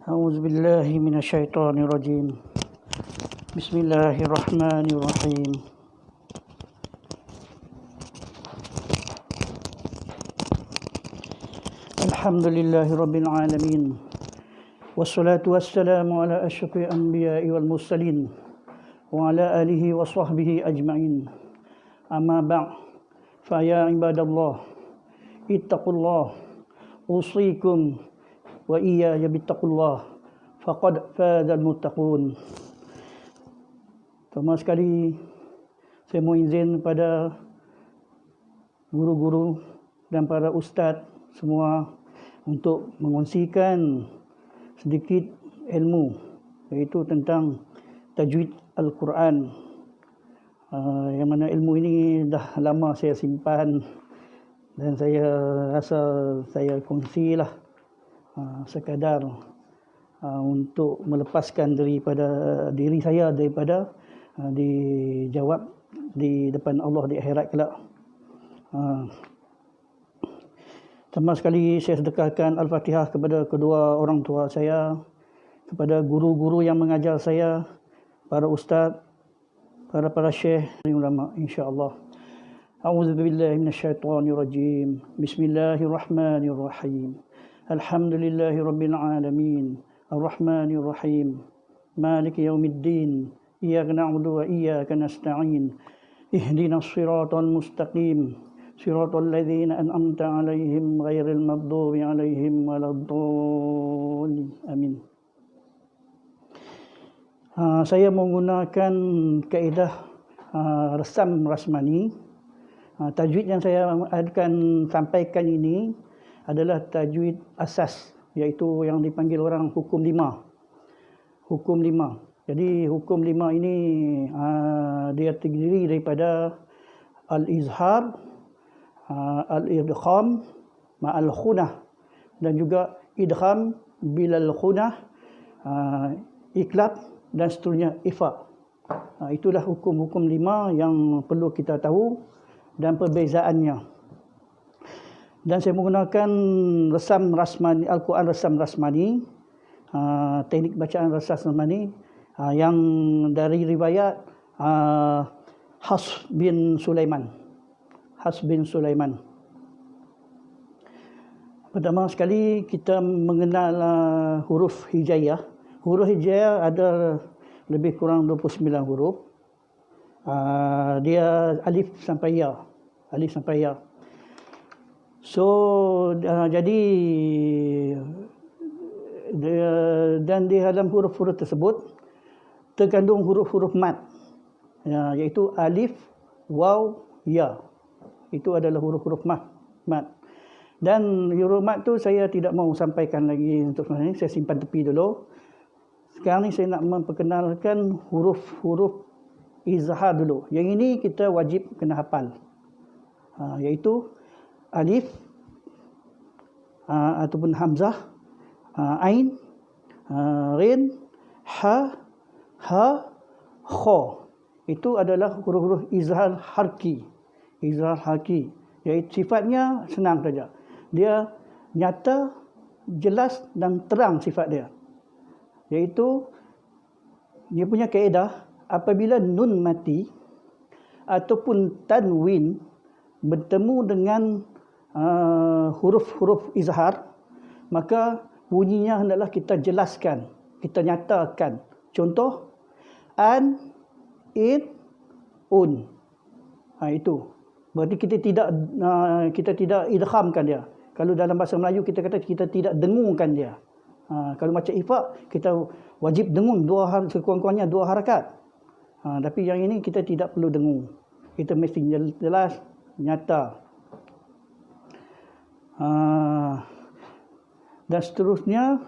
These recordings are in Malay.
أعوذ بالله من الشيطان الرجيم. بسم الله الرحمن الرحيم. الحمد لله رب العالمين، والصلاة والسلام على أشرف الأنبياء والمرسلين وعلى آله وصحبه أجمعين. أما بعد، فيا عباد الله اتقوا الله، أوصيكم وإياي bittaqullah faqad fazal muttaqun. Pertama sekali saya mohon izin pada guru-guru dan para ustaz semua untuk mengongsikan sedikit ilmu, iaitu tentang tajwid Al-Quran. Yang mana ilmu ini dah lama saya simpan dan saya rasa saya kongsilah sekadar untuk melepaskan diri saya daripada dijawab di depan Allah di akhirat kelak. Pertama sekali saya sedekahkan Al-Fatihah kepada kedua orang tua saya, kepada guru-guru yang mengajar saya, para ustaz, para syekh dan ulama, insya-Allah. A'udzubillahi minasyaitonirrajim. Bismillahirrahmanirrahim. Alhamdulillahi Rabbil Alamin, Ar-Rahmanir Rahim, Maliki Yawmiddin, Iyyaka na'budu wa iyyaka nasta'in, Ihdinas siratal mustaqim, siratal ladzina an'amta 'alaihim ghairil maghdubi 'alaihim waladdallin. Amin. Saya menggunakan kaedah resam rasmani. Tajwid yang saya akan sampaikan ini adalah tajwid asas, iaitu yang dipanggil orang hukum 5. Hukum 5. Jadi hukum 5 ini dia terdiri daripada al-izhar, al-idgham ma'al khunah, dan juga idgham bilal khunah, iklab dan seterusnya, ifa. Itulah hukum-hukum 5 yang perlu kita tahu dan perbezaannya. Dan saya menggunakan resam rasmani, Al-Quran resam rasmani, teknik bacaan resam rasmani yang dari riwayat Hafs bin Sulaiman. Pertama sekali kita mengenal huruf hijaiyah. Huruf hijaiyah ada lebih kurang 29 huruf. Dia alif sampai ya. So jadi dan di dalam huruf-huruf tersebut terkandung huruf-huruf mad, iaitu alif, waw, ya. Itu adalah huruf-huruf mad. Dan huruf mad tu saya tidak mau sampaikan lagi untuk sekarang ini, saya simpan tepi dulu. Sekarang ni saya nak memperkenalkan huruf-huruf izhar dulu. Yang ini kita wajib kena hafal, iaitu alif ataupun hamzah, ain, rin, ha, kha. Itu adalah huruf-huruf izhar harki. Iaitu sifatnya senang saja. Dia nyata, jelas dan terang sifat dia. Iaitu dia punya kaedah, apabila nun mati ataupun tanwin bertemu dengan huruf-huruf izhar, maka bunyinya hendaklah kita jelaskan, kita nyatakan. Contoh, an, in, un. Itu berarti kita tidak idghamkan dia. Kalau dalam bahasa Melayu kita kata kita tidak dengungkan dia. Kalau macam ifa, kita wajib dengung sekurang-kurangnya 2 harakat. Tapi yang ini kita tidak perlu dengung. Kita mesti jelas, nyata. Dan seterusnya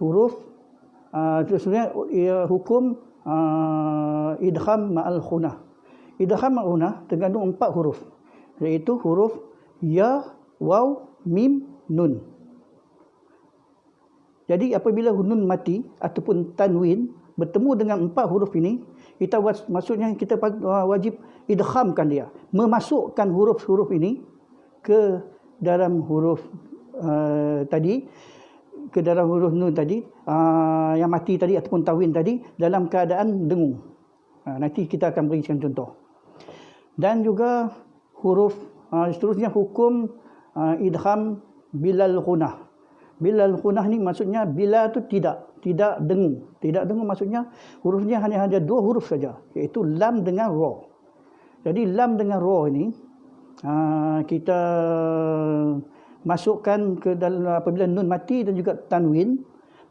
huruf hukum idgham ma'al khunah. Idgham ma'al khunah terkandung 4 huruf, iaitu huruf ya, waw, mim, nun. Jadi apabila nun mati ataupun tanwin bertemu dengan 4 huruf ini, maksudnya kita wajib idghamkan dia, memasukkan huruf-huruf ini ke dalam huruf tadi. ke dalam huruf nun tadi, yang mati tadi ataupun tanwin tadi dalam keadaan dengung. Nanti kita akan berikan contoh. Dan juga huruf seterusnya hukum idgham bilal ghunah. Bilal ghunah ni maksudnya bila tu tidak dengung. Tidak dengung maksudnya hurufnya hanya ada dua huruf saja, iaitu lam dengan ra. Jadi lam dengan ra ini kita masukkan ke dalam apabila nun mati dan juga tanwin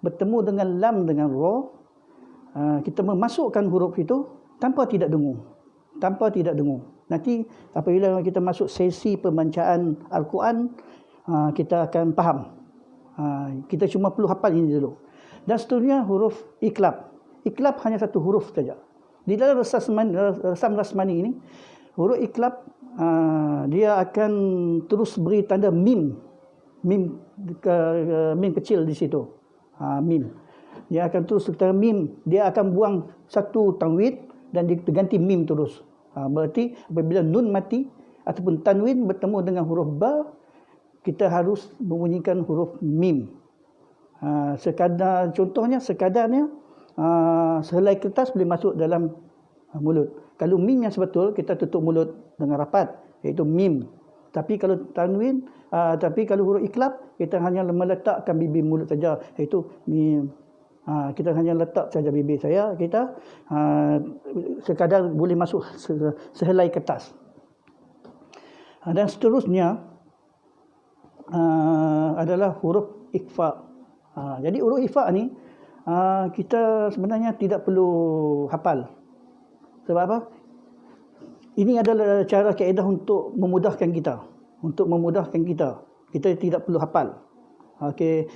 bertemu dengan lam dengan ra, kita memasukkan huruf itu tanpa tidak dengung. Nanti apabila kita masuk sesi pembacaan Al-Quran, kita akan faham. Kita cuma perlu hafal ini dulu. Dan seterusnya huruf iklab. Iklab hanya satu huruf saja. Di dalam rasam rasmani ini, huruf iklab dia akan terus beri tanda mim kecil di situ. Mim. Dia akan terus tanda mim. Dia akan buang satu tanwin dan diganti mim terus. Berarti apabila nun mati ataupun tanwin bertemu dengan huruf ba, kita harus membunyikan huruf mim. Contohnya sekadarnya sehelai kertas boleh masuk dalam mulut. Kalau mim yang sebetul, kita tutup mulut dengan rapat, iaitu mim. Tapi kalau tanwin, kalau huruf iklab, kita hanya meletakkan bibir mulut saja, iaitu mim. Kita hanya letak saja bibir saya, kita sekadar boleh masuk sehelai kertas. Dan seterusnya adalah huruf ikhfa. Jadi huruf ikhfa ni kita sebenarnya tidak perlu hafal. Sebab apa? Ini adalah cara kaedah untuk memudahkan kita. Kita tidak perlu hafal. Okey.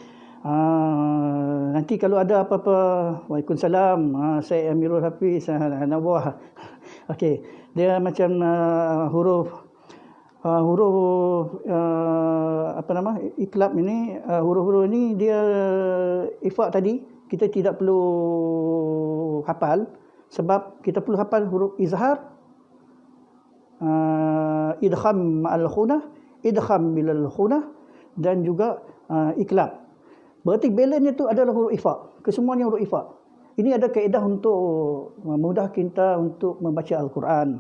Nanti kalau ada apa-apa, Waalaikumsalam, saya Amirul Hafiz Nawah. Okey, dia macam huruf iklab ini, huruf-huruf ini dia ikhfa tadi kita tidak perlu hafal, sebab kita perlu hafal huruf izhar, idgham ma'al khunah, idgham bilal khunah, dan juga iklab. Berarti balance itu adalah huruf ikhfa. Kesemuanya huruf ikhfa. Ini ada kaedah untuk memudahkan kita untuk membaca Al-Quran.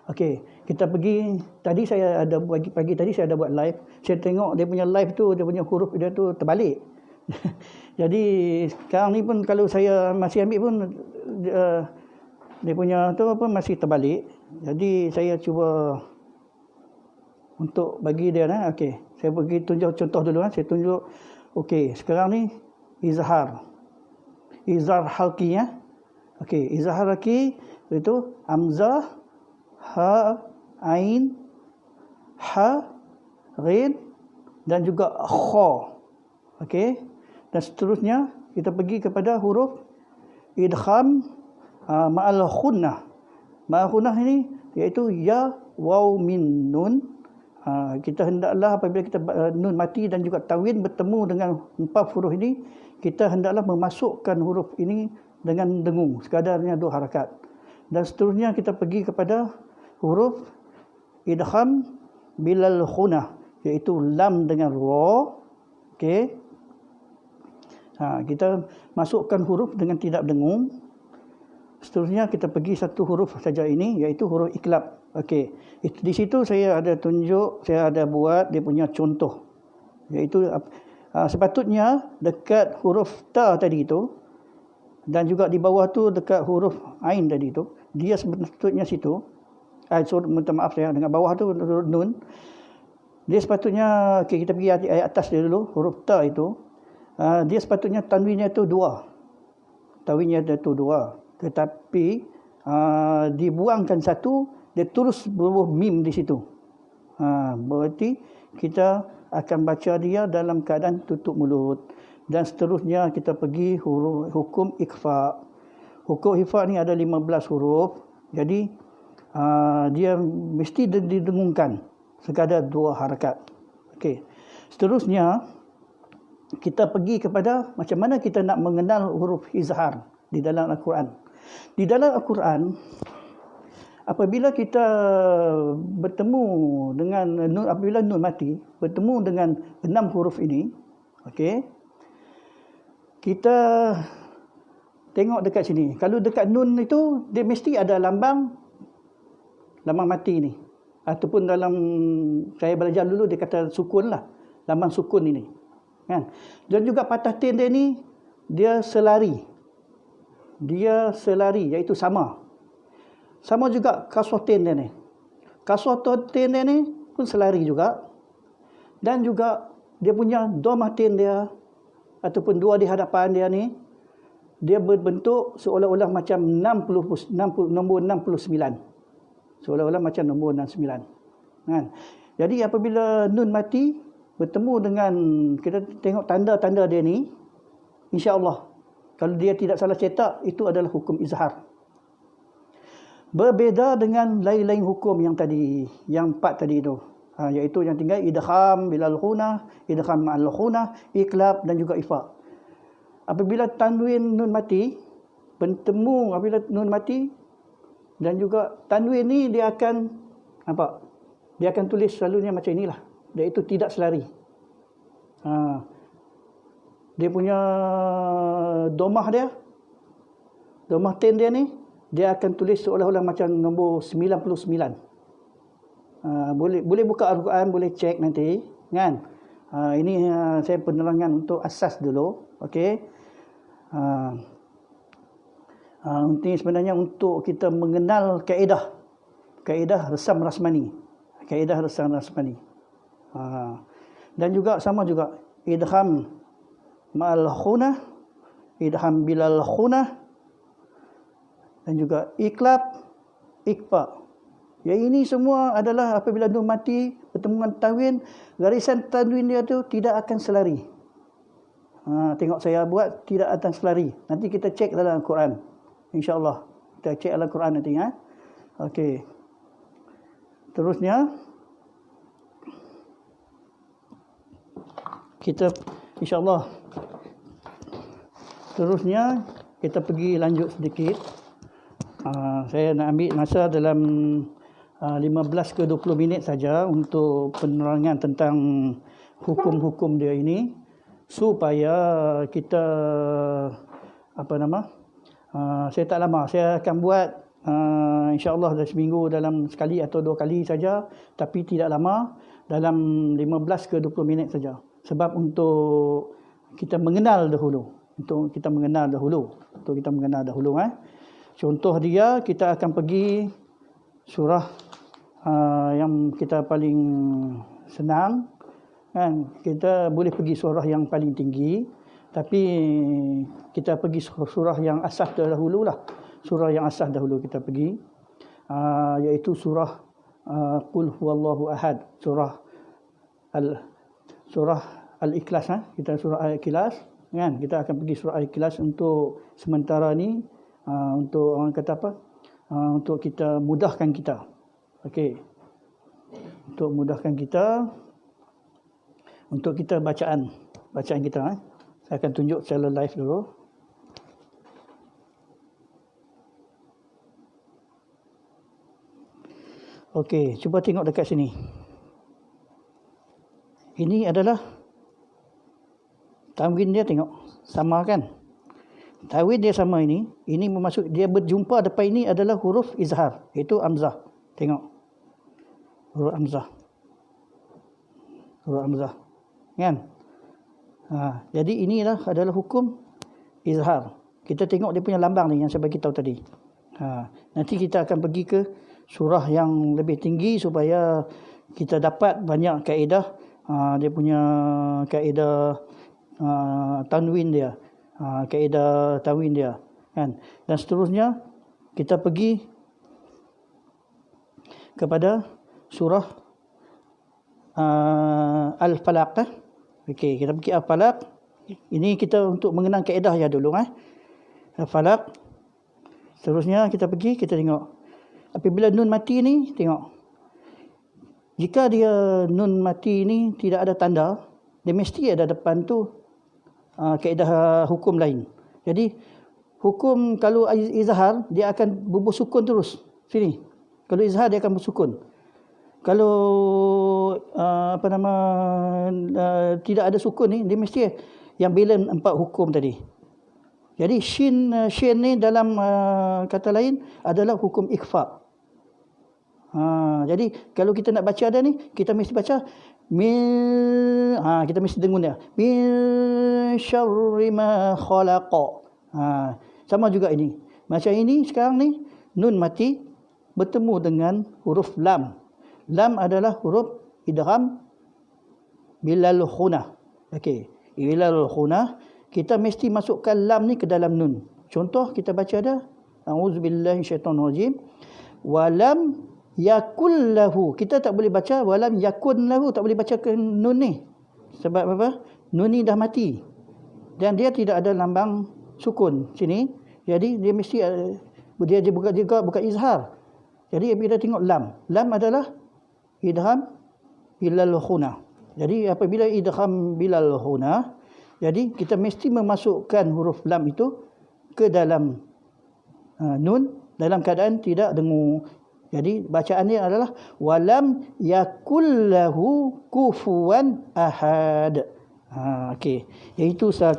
Okey, kita pergi, tadi saya ada pagi tadi saya ada buat live. Saya tengok dia punya live tu, dia punya huruf dia tu terbalik. Jadi sekarang ni pun kalau saya masih ambil pun dia punya tu masih terbalik. Jadi saya cuba untuk bagi dia okey. Saya pergi tunjuk contoh dulu saya tunjuk. Okey, sekarang ni izhar halqi ya. Okey, izhar halqi itu hamzah, ha, ain, ha, ghin dan juga kha. Okey. Dan seterusnya kita pergi kepada huruf idgham ma'al khunnah. Ma'al khunnah ini iaitu ya, waw, min, nun. Kita hendaklah apabila kita nun mati dan juga tanwin bertemu dengan empat huruf ini, kita hendaklah memasukkan huruf ini dengan dengung, sekadarnya dua harakat. Dan seterusnya kita pergi kepada huruf idgham bilal khunah, iaitu lam dengan ra. Okey. Kita masukkan huruf dengan tidak dengung. Seterusnya kita pergi satu huruf saja ini, iaitu huruf iklab. Okey. Di situ saya ada tunjuk, saya ada buat dia punya contoh. Iaitu sepatutnya dekat huruf ta tadi itu dan juga di bawah tu dekat huruf ain tadi itu, dia sepatutnya situ. Minta maaf saya dengan bawah tu huruf nun. Dia sepatutnya kita pergi ayat atas dia dulu, huruf ta itu. Dia sepatutnya tanwinnya itu dua. Tetapi dibuangkan satu, dia terus berubah mim di situ. Berarti kita akan baca dia dalam keadaan tutup mulut. Dan seterusnya kita pergi hukum ikhfa. Hukum ikhfa ni ada 15 huruf. Jadi dia mesti didengungkan sekadar dua harakat. Okey. Seterusnya kita pergi kepada macam mana kita nak mengenal huruf izhar di dalam Al-Quran. Di dalam Al-Quran, apabila kita bertemu dengan nun, apabila nun mati bertemu dengan 6 huruf ini, Okey. Kita tengok dekat sini. Kalau dekat nun itu, dia mesti ada lambang mati ni. Ataupun dalam saya belajar dulu, dia kata sukun lah. Lambang sukun ini. Kan? Dan juga patah tin dia ni, dia selari. Dia selari, iaitu sama. Sama juga kasrah tin dia ni. Kasrah tin dia ni pun selari juga. Dan juga dia punya dhammah tin dia, ataupun dua di hadapan dia ni, dia berbentuk seolah-olah macam 60, nombor 69. Seolah-olah macam nombor 69. Kan? Jadi apabila nun mati bertemu dengan, kita tengok tanda-tanda dia ni, insya-Allah kalau dia tidak salah cetak, itu adalah hukum izhar. Berbeza dengan lain-lain hukum yang tadi, yang 4 tadi itu. Iaitu yang tinggal idgham bilal khunah, idgham ma'al khunah, iqlab dan juga ifa. Apabila tanwin nun mati bertemu, apabila nun mati, dan juga tanwin ni dia akan nampak, dia akan tulis selalunya macam inilah, iaitu tidak selari. Dia punya dhammah dia, dhammah tin dia ni, dia akan tulis seolah-olah macam nombor 99. Boleh buka Al-Quran, boleh cek nanti, kan? Ini saya penerangan untuk asas dulu, okey. Ini sebenarnya untuk kita mengenal kaedah resam rasmani, dan juga sama juga idgham ma'al khunah, idgham bilal khunah, dan juga iqlab, iqfa. Ya, ini semua adalah apabila nun mati bertemu dengan tanwin, garisan tanwin dia tu tidak akan selari. Tengok saya buat, tidak akan selari. Nanti kita cek dalam Al-Quran, insya-Allah. Kita cek dalam Al-Quran nanti, ya. Okey. Terusnya kita insya-Allah, terusnya kita pergi lanjut sedikit. Saya nak ambil masa dalam 15 ke 20 minit saja untuk penerangan tentang hukum-hukum dia ini, supaya kita saya tak lama, saya akan buat insya-Allah dalam seminggu, dalam sekali atau 2 kali saja, tapi tidak lama, dalam 15 ke 20 minit saja. Sebab untuk kita mengenal dahulu, Contoh dia, kita akan pergi surah yang kita paling senang, kan? Kita boleh pergi surah yang paling tinggi, tapi kita pergi surah yang asas dahulu lah. Surah yang asas dahulu kita pergi, iaitu surah Qul huwallahu ahad, surah Al-Ikhlas. Kita surah Al-Ikhlas, kan? Kita akan pergi surah Al-Ikhlas untuk sementara ni, untuk orang kata apa? Untuk kita mudahkan kita. Okey. Untuk mudahkan kita, untuk kita bacaan kita. Saya akan tunjuk secara live dulu. Okey, cuba tengok dekat sini. Ini adalah tanwin dia, tengok. Sama kan? Tanwin dia sama ini bermaksud dia berjumpa depan ini adalah huruf izhar, iaitu hamzah. Tengok. Huruf hamzah. Kan? Jadi inilah adalah hukum izhar. Kita tengok dia punya lambang ni yang saya bagi tahu tadi. Nanti kita akan pergi ke surah yang lebih tinggi supaya kita dapat banyak kaedah, dia punya kaedah tanwin dia, kan? Dan seterusnya kita pergi kepada surah Al-Falaq. Okey, kita pergi Al-Falaq. Ini kita untuk mengenal kaedah ya dulu, Al-Falaq. Seterusnya kita pergi, kita tengok apabila nun mati ni, tengok. Jika dia nun mati ni tidak ada tanda, dia mesti ada depan tu kaedah hukum lain. Jadi hukum kalau izhar dia akan bersukun terus sini. Kalau izhar dia akan bersukun. Kalau tidak ada sukun ni, dia mesti yang bila 4 hukum tadi. Jadi shin ni dalam kata lain adalah hukum ikhfa. Jadi kalau kita nak baca ada ni, kita mesti baca kita mesti dengung dia. Min syarri ma khalaqa. Sama juga ini. Macam ini sekarang ni nun mati bertemu dengan huruf lam. Lam adalah huruf idgham bilal khunah. Okey, bilal khunah, kita mesti masukkan lam ni ke dalam nun. Contoh kita baca ada auzubillahi syaitanirrajim. Walam yakul lahu. Kita tak boleh baca walam yakun lahu, tak boleh baca ke nun ni. Sebab apa? Nun ni dah mati. Dan dia tidak ada lambang sukun sini. Jadi dia mesti dia bukan izhar. Jadi bila tengok lam, lam adalah idgham bilal khunah. Jadi apabila idgham bilal khunah, jadi kita mesti memasukkan huruf lam itu ke dalam nun dalam keadaan tidak dengung. Jadi bacaan dia adalah walam yakul lahu kufuwan ahad. Okey. Iaitu saya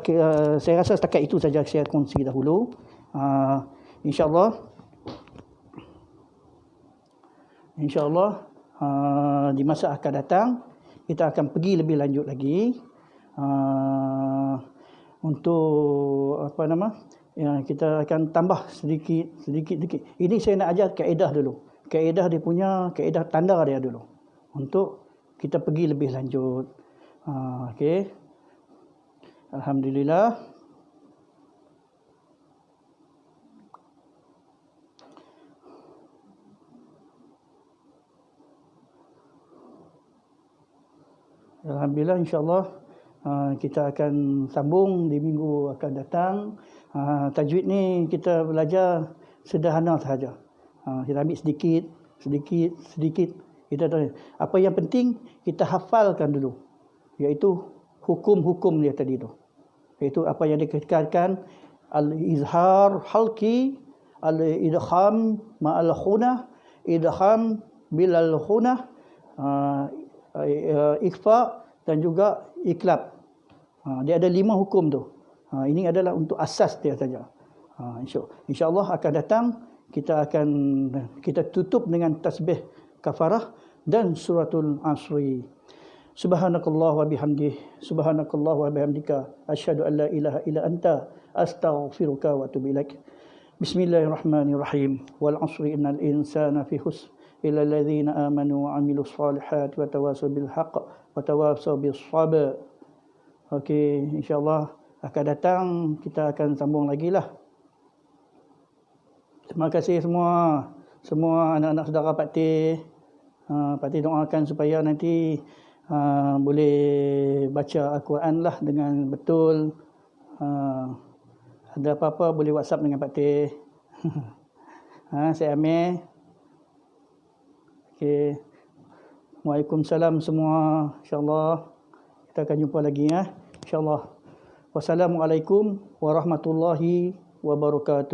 rasa setakat itu saja saya kongsi dahulu. InsyaAllah di masa akan datang kita akan pergi lebih lanjut lagi untuk kita akan tambah sedikit. Ini saya nak ajar kaedah dulu. Kaedah dia punya, kaedah tanda dia dulu. Untuk kita pergi lebih lanjut. Okey. Alhamdulillah. Alhamdulillah, insyaAllah kita akan sambung di minggu akan datang. Tajwid ni kita belajar sederhana sahaja. Kita ambil sedikit. Kita tahu. Apa yang penting kita hafalkan dulu, iaitu hukum-hukum dia tadi tu. Iaitu apa yang dikatakan al-izhar halqi, al-idgham ma'al khunah, idgham bilal khunah, ikhfa dan juga iklab. Dia ada 5 hukum tu. Ini adalah untuk asas dia saja. InsyaAllah akan datang kita tutup dengan tasbih kafarah dan suratul asri. Subhanakallah wa bihamdika asyhadu an la ilaha illa anta astaghfiruka wa atubu ilaik. Bismillahirrahmanirrahim. Wal 'asri innal insana fi khusr illa alladhina amanu wa 'amilus salihati wa tawasaw bil haqq wa tawasaw bis sabr. Okey, insya-Allah akan datang kita akan sambung lagi lah. Terima kasih semua anak-anak saudara Pak Teh. Pak Teh doakan supaya nanti boleh baca Al-Quran lah dengan betul. Ada apa-apa boleh WhatsApp dengan Pak Teh. Saya Amir. Okey. Waalaikumsalam semua. InsyaAllah kita akan jumpa lagi InsyaAllah. Wassalamualaikum warahmatullahi wabarakatuh.